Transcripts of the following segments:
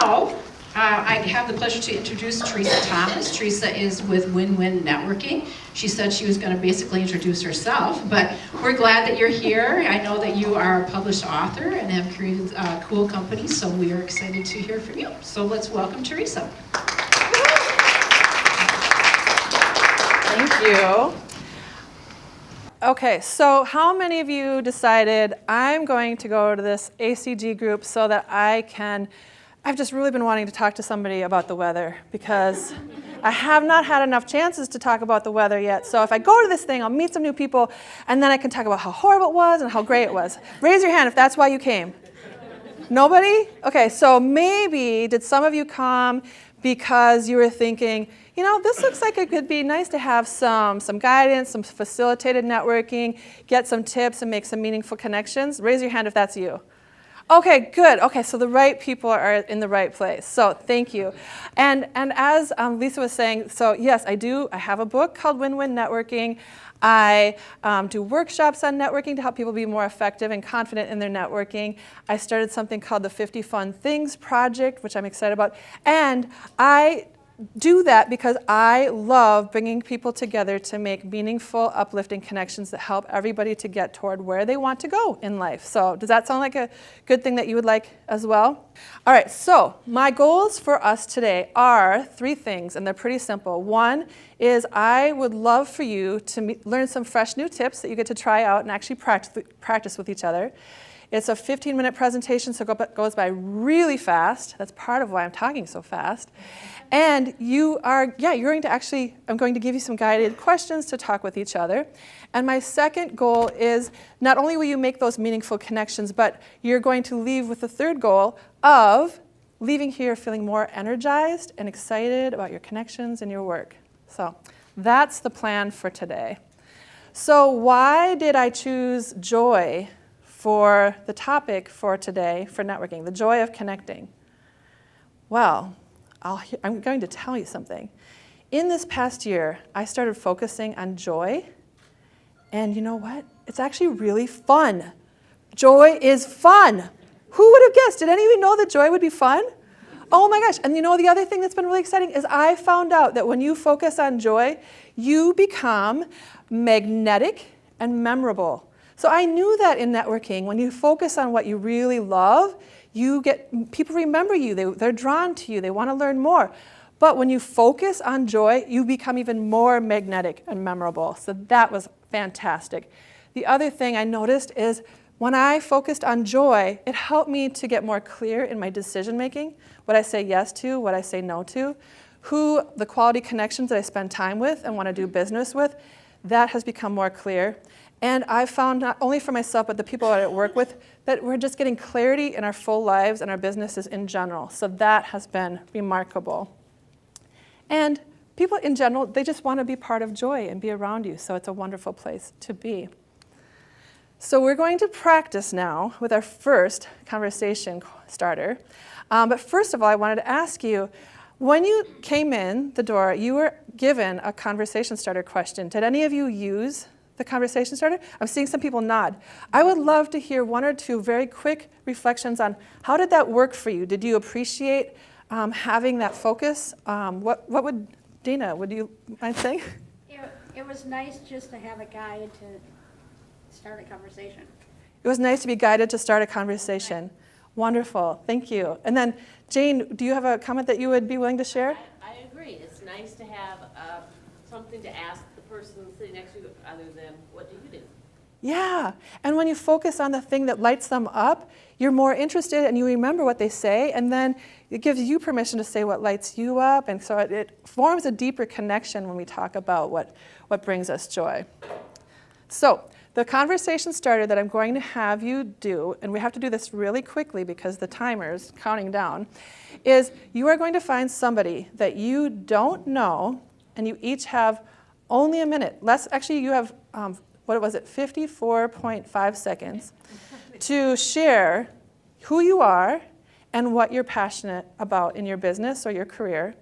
now, I have the pleasure to introduce Teresa Thomas. Teresa is with Win-Win Networking. She said she was going to basically introduce herself, but we're glad that you're here. I know that you are a published author and have created cool companies, so we are excited to hear from you. So let's welcome Teresa. Thank you. Okay, so how many of you decided I'm going to go to this ACG group so that I've just really been wanting to talk to somebody about the weather because I have not had enough chances to talk about the weather yet. So if I go to this thing, I'll meet some new people, and then I can talk about how horrible it was and how great it was. Raise your hand if that's why you came. Nobody? Okay, so maybe did some of you come because you were thinking, you know, this looks like it could be nice to have some guidance, some facilitated networking, get some tips and make some meaningful connections. Raise your hand if that's you. Okay, good. Okay, so the right people are in the right place. So thank you. And as Lisa was saying, so yes, I have a book called Win-Win Networking. I do workshops on networking to help people be more effective and confident in their networking. I started something called the 50 Fun Things Project, which I'm excited about. And I do that because I love bringing people together to make meaningful, uplifting connections that help everybody to get toward where they want to go in life. So does that sound like a good thing that you would like as well? All right, so my goals for us today are 3 things, and they're pretty simple. One is I would love for you to learn some fresh new tips that you get to try out and actually practice with each other. It's a 15-minute presentation, so it goes by really fast. That's part of why I'm talking so fast. And I'm going to give you some guided questions to talk with each other. And my second goal is not only will you make those meaningful connections, but you're going to leave with the third goal of leaving here feeling more energized and excited about your connections and your work. So that's the plan for today. So why did I choose joy for the topic for today for networking, the joy of connecting? Well, I'm going to tell you something. In this past year, I started focusing on joy, and you know what? It's actually really fun. Joy is fun. Who would have guessed? Did any of you know that joy would be fun? Oh my gosh, and you know the other thing that's been really exciting is I found out that when you focus on joy, you become magnetic and memorable. So I knew that in networking, when you focus on what you really love, people remember you, they're drawn to you, they want to learn more. But when you focus on joy, you become even more magnetic and memorable. So that was fantastic. The other thing I noticed is when I focused on joy, it helped me to get more clear in my decision making, what I say yes to, what I say no to, the quality connections that I spend time with and want to do business with, that has become more clear. And I found not only for myself, but the people that I work with, that we're just getting clarity in our full lives and our businesses in general. So that has been remarkable. And people in general, they just want to be part of joy and be around you. So it's a wonderful place to be. So we're going to practice now with our first conversation starter. But first of all, I wanted to ask you, when you came in the door, you were given a conversation starter question. Did any of you use the conversation starter? I'm seeing some people nod. I would love to hear 1 or 2 very quick reflections on how did that work for you? Did you appreciate having that focus? What would you mind saying? It was nice just to have a guide to start a conversation. It was nice to be guided to start a conversation. Right. Wonderful, thank you. And then Jane, do you have a comment that you would be willing to share? I agree. It's nice to have something to ask the person sitting next to you other than, what do you do? Yeah, and when you focus on the thing that lights them up, you're more interested and you remember what they say, and then it gives you permission to say what lights you up, and so it forms a deeper connection when we talk about what brings us joy. So the conversation starter that I'm going to have you do, and we have to do this really quickly because the timer's counting down, is you are going to find somebody that you don't know, and you each have only a minute. You have, 54.5 seconds to share who you are and what you're passionate about in your business or your career.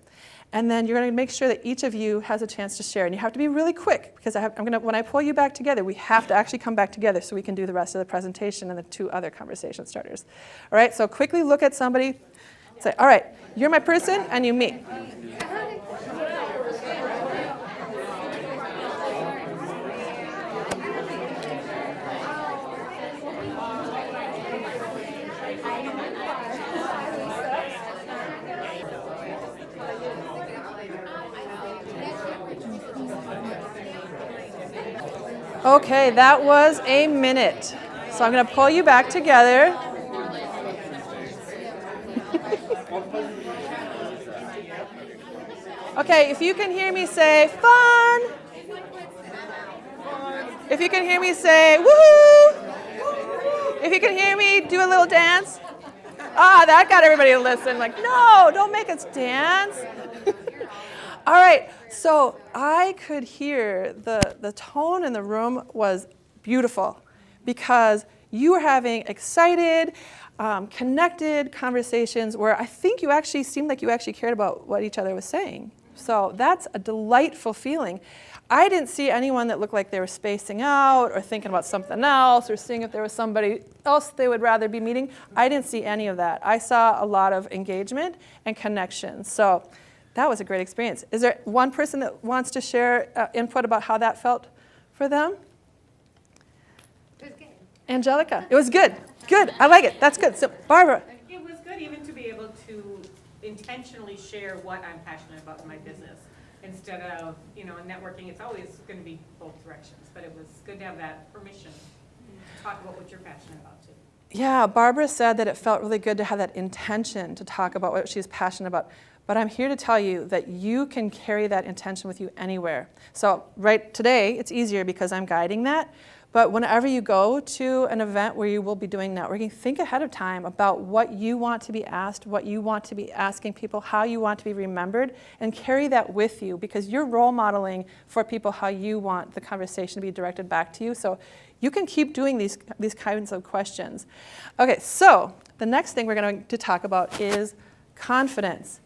And then you're going to make sure that each of you has a chance to share. And you have to be really quick because when I pull you back together, we have to actually come back together so we can do the rest of the presentation and the 2 other conversation starters. All right, so quickly look at somebody. Say, all right, you're my person and you me. Okay, that was a minute. So I'm going to pull you back together. Okay, if you can hear me say fun. If you can hear me say woohoo. If you can hear me do a little dance. Ah, that got everybody to listen. Like, no, don't make us dance. All right, so I could hear the tone in the room was beautiful because you were having excited, connected conversations where I think you actually seemed like you actually cared about what each other was saying. So that's a delightful feeling. I didn't see anyone that looked like they were spacing out or thinking about something else or seeing if there was somebody else they would rather be meeting. I didn't see any of that. I saw a lot of engagement and connection. So that was a great experience. Is there one person that wants to share input about how that felt for them? It was good. Angelica, it was good. Good, I like it. That's good. So Barbara. It was good even to be able to intentionally share what I'm passionate about in my business instead of, in networking, it's always going to be both directions, but it was good to have that permission to talk about what you're passionate about too. Yeah, Barbara said that it felt really good to have that intention to talk about what she's passionate about. But I'm here to tell you that you can carry that intention with you anywhere. So right today, it's easier because I'm guiding that. But whenever you go to an event where you will be doing networking, think ahead of time about what you want to be asked, what you want to be asking people, how you want to be remembered, and carry that with you because you're role modeling for people how you want the conversation to be directed back to you. So you can keep doing these kinds of questions. Okay, so the next thing we're going to talk about is confidence.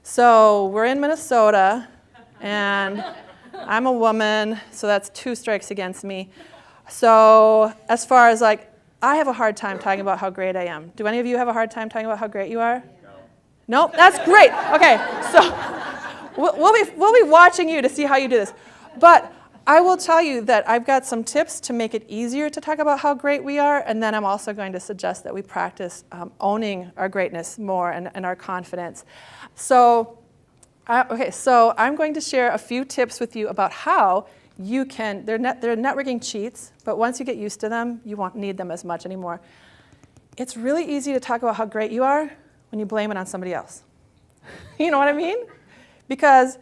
So we're in Minnesota, and I'm a woman, so that's 2 strikes against me. So as far as I have a hard time talking about how great I am. Do any of you have a hard time talking about how great you are? No? That's great. Okay, so we'll be watching you to see how you do this. But I will tell you that I've got some tips to make it easier to talk about how great we are, and then I'm also going to suggest that we practice owning our greatness more and our confidence. So, so I'm going to share a few tips with you about how you can, they're networking cheats, but once you get used to them, you won't need them as much anymore. It's really easy to talk about how great you are when you blame it on somebody else. You know what I mean? Because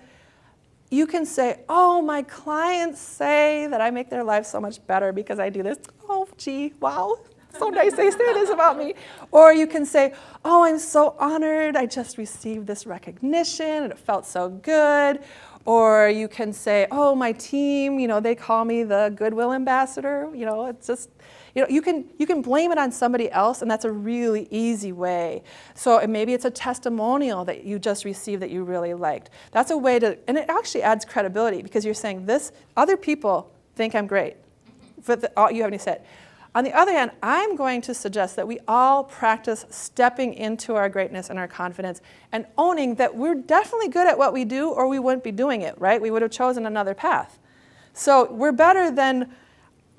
you can say, oh, my clients say that I make their lives so much better because I do this. Oh, gee, wow, so nice they say this about me. Or you can say, oh, I'm so honored. I just received this recognition and it felt so good. Or you can say, oh, my team, they call me the Goodwill ambassador. It's just, you can blame it on somebody else, and that's a really easy way. So maybe it's a testimonial that you just received that you really liked. That's a way to, and it actually adds credibility because you're saying this, other people think I'm great, but you haven't said. On the other hand, I'm going to suggest that we all practice stepping into our greatness and our confidence and owning that we're definitely good at what we do or we wouldn't be doing it, right? We would have chosen another path. So we're better than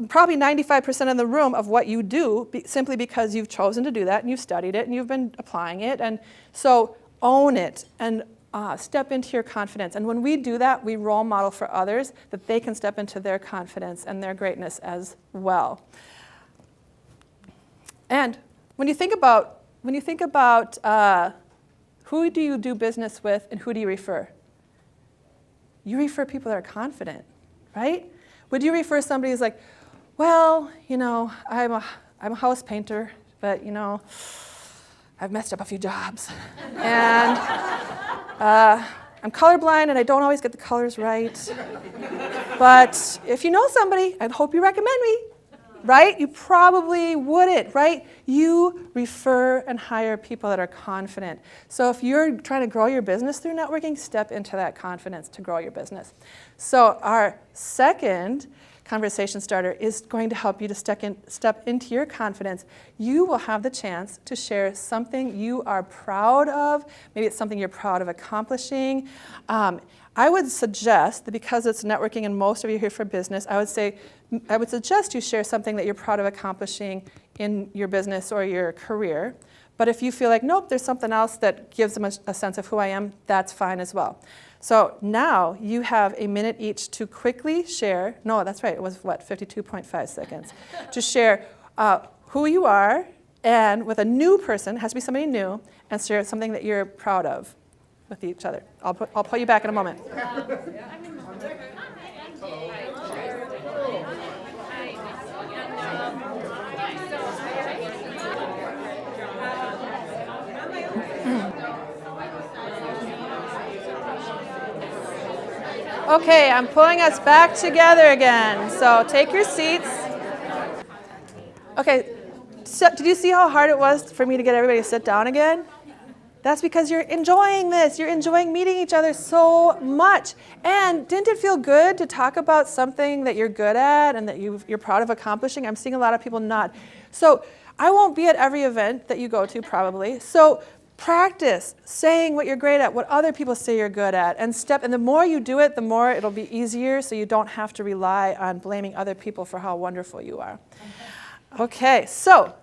probably 95% of the room of what you do simply because you've chosen to do that and you've studied it and you've been applying it. And so own it and step into your confidence. And when we do that, we role model for others that they can step into their confidence and their greatness as well. And when you think about who do you do business with and who do you refer? You refer people that are confident, right? Would you refer somebody who's like, well, I'm a house painter, but I've messed up a few jobs, and I'm colorblind and I don't always get the colors right. But if you know somebody, I hope you recommend me. Right? You probably wouldn't, right? You refer and hire people that are confident. So if you're trying to grow your business through networking, step into that confidence to grow your business. So our second conversation starter is going to help you to step into your confidence. You will have the chance to share something you are proud of. Maybe it's something you're proud of accomplishing. I would suggest that because it's networking and most of you are here for business, I would suggest you share something that you're proud of accomplishing in your business or your career. But if you feel like, nope, there's something else that gives them a sense of who I am, that's fine as well. So now you have a minute each to quickly share, no, that's right, it was what, 52.5 seconds, to share who you are, and with a new person, it has to be somebody new, and share something that you're proud of with each other. I'll pull you back in a moment. Okay, I'm pulling us back together again. So take your seats. Okay, so did you see how hard it was for me to get everybody to sit down again? That's because you're enjoying this. You're enjoying meeting each other so much. And didn't it feel good to talk about something that you're good at and that you're proud of accomplishing? I'm seeing a lot of people nod. So I won't be at every event that you go to probably. So practice saying what you're great at, what other people say you're good at, and the more you do it, the more it'll be easier, so you don't have to rely on blaming other people for how wonderful you are. Okay, so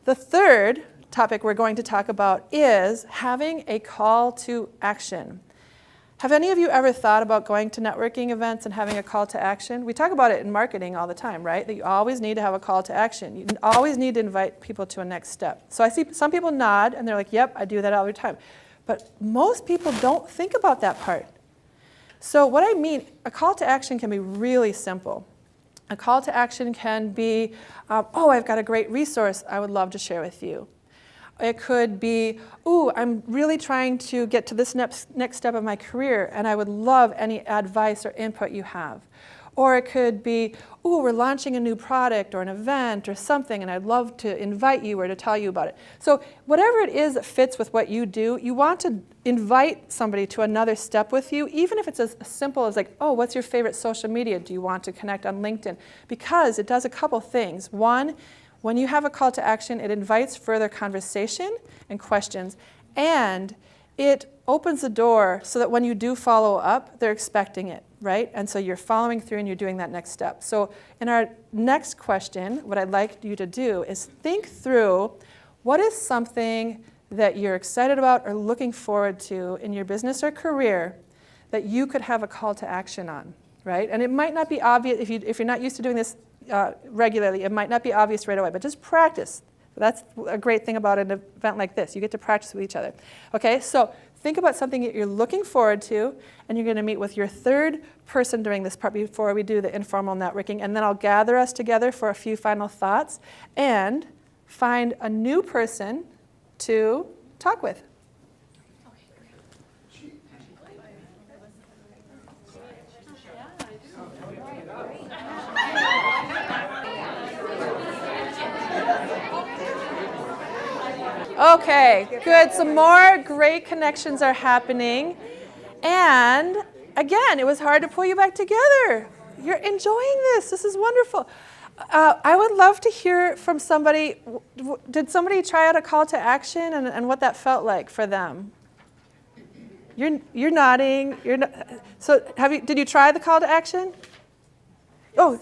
the third topic we're going to talk about is having a call to action. Have any of you ever thought about going to networking events and having a call to action? We talk about it in marketing all the time, right? That you always need to have a call to action. You always need to invite people to a next step. So I see some people nod and they're like, yep, I do that all the time. But most people don't think about that part. So what I mean, a call to action can be really simple. A call to action can be, oh, I've got a great resource I would love to share with you. It could be, ooh, I'm really trying to get to this next step of my career, and I would love any advice or input you have. Or it could be, ooh, we're launching a new product or an event or something, and I'd love to invite you or to tell you about it. So whatever it is that fits with what you do, you want to invite somebody to another step with you, even if it's as simple as like, oh, what's your favorite social media? Do you want to connect on LinkedIn? Because it does a couple things. One, when you have a call to action, it invites further conversation and questions, and it opens the door so that when you do follow up, they're expecting it, right? And so you're following through and you're doing that next step. So in our next question, what I'd like you to do is think through what is something that you're excited about or looking forward to in your business or career that you could have a call to action on, right? And it might not be obvious, if you're not used to doing this regularly, it might not be obvious right away, but just practice. That's a great thing about an event like this. You get to practice with each other. Okay, so think about something that you're looking forward to, and you're going to meet with your third person during this part before we do the informal networking, and then I'll gather us together for a few final thoughts and find a new person to talk with. Okay, good. Some more great connections are happening. And again, it was hard to pull you back together. You're enjoying this. This is wonderful. I would love to hear from somebody. Did somebody try out a call to action and what that felt like for them? You're nodding. So did you try the call to action? Oh,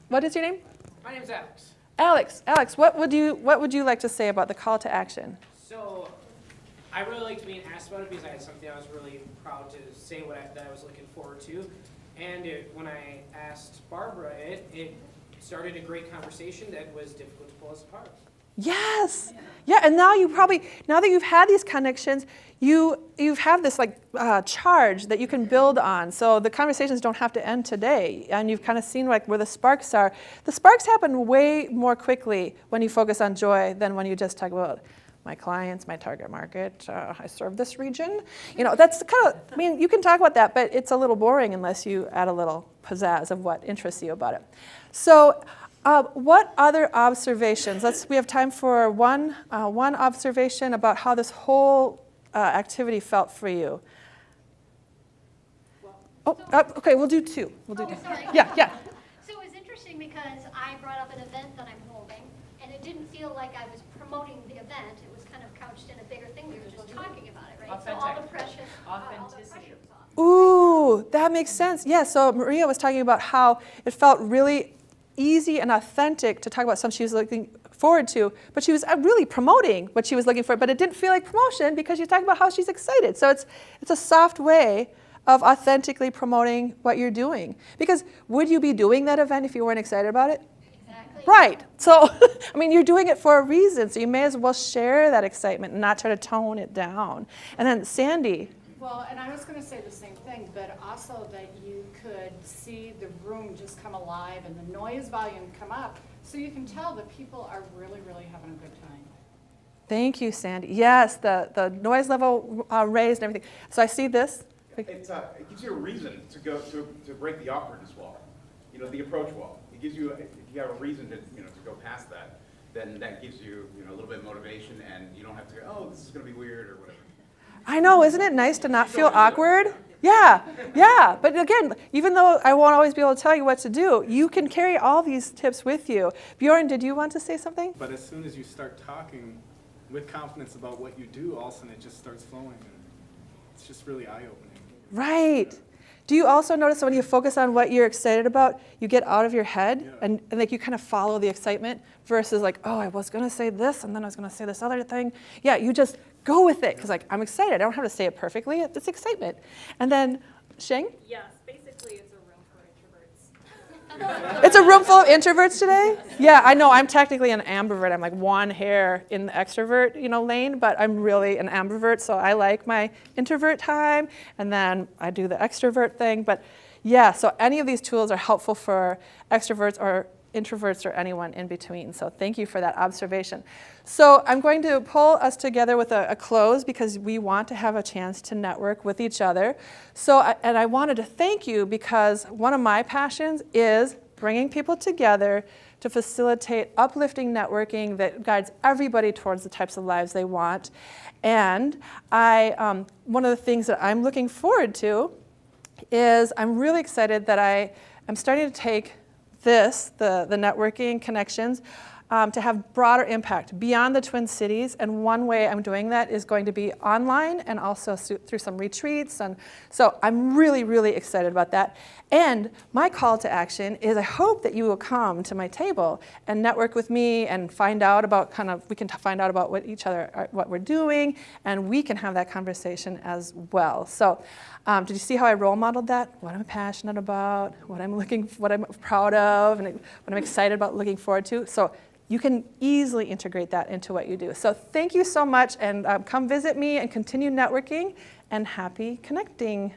what is your name? My name's Alex. Alex, what would you like to say about the call to action? So, I really liked being asked about it because I had something I was really proud to say that I was looking forward to. And when I asked Barbara it started a great conversation that was difficult to pull us apart. Yes. Yeah, and now that you've had these connections, you have this charge that you can build on. So the conversations don't have to end today, and you've kind of seen where the sparks are. The sparks happen way more quickly when you focus on joy than when you just talk about my clients, my target market, I serve this region. That's you can talk about that, but it's a little boring unless you add a little pizzazz of what interests you about it. So what other observations? We have time for one observation about how this whole activity felt for you. Okay, we'll do two. Yeah. So interesting because I brought up an event that I'm holding, and it didn't feel like I was promoting the event. It was kind of couched in a bigger thing. We were just talking about it, right? So all the pressure, all the pressure was off. Ooh, that makes sense. Yeah, so Maria was talking about how it felt really easy and authentic to talk about something she was looking forward to, but she was really promoting what she was looking for, but it didn't feel like promotion because she's talking about how she's excited. So it's a soft way of authentically promoting what you're doing. Because would you be doing that event if you weren't excited about it? Exactly. Right. So, I mean, you're doing it for a reason, so you may as well share that excitement and not try to tone it down. And then Sandy. Well, and I was going to say the same thing, but also that you could see the room just come alive and the noise volume come up, so you can tell that people are really, really having a good time. Thank you, Sandy. Yes, the noise level raised and everything. So I see this. It gives you a reason to go to break the awkwardness wall, the approach wall. It gives you, if you have a reason to go past that, then that gives you, a little bit of motivation, and you don't have to go, oh, this is going to be weird or whatever. I know, isn't it nice to not feel awkward? Yeah, yeah. But again, even though I won't always be able to tell you what to do, you can carry all these tips with you. Bjorn, did you want to say something? But as soon as you start talking with confidence about what you do, all of a sudden it just starts flowing. And it's just really eye-opening. Right. Do you also notice that when you focus on what you're excited about, you get out of your head and like you kind of follow the excitement versus like, oh, I was going to say this and then I was going to say this other thing. Yeah, you just go with it because like I'm excited. I don't have to say it perfectly. It's excitement. And then, Sheng? Yes, basically it's a room for introverts. It's a room full of introverts today? Yeah, I know. I'm technically an ambivert. I'm like one hair in the extrovert, lane, but I'm really an ambivert, so I like my introvert time, and then I do the extrovert thing. But yeah, so any of these tools are helpful for extroverts or introverts or anyone in between. So thank you for that observation. So I'm going to pull us together with a close because we want to have a chance to network with each other. So, and I wanted to thank you because one of my passions is bringing people together to facilitate uplifting networking that guides everybody towards the types of lives they want. And one of the things that I'm looking forward to is I'm really excited that I'm starting to take the networking connections, to have broader impact beyond the Twin Cities. And one way I'm doing that is going to be online and also through some retreats. And so I'm really, really excited about that. And my call to action is I hope that you will come to my table and network with me and find out about we can find out about what we're doing, and we can have that conversation as well. So did you see how I role modeled that? What I'm passionate about, what I'm proud of, and what I'm excited about, looking forward to. So you can easily integrate that into what you do. So thank you so much, and come visit me and continue networking, and happy connecting.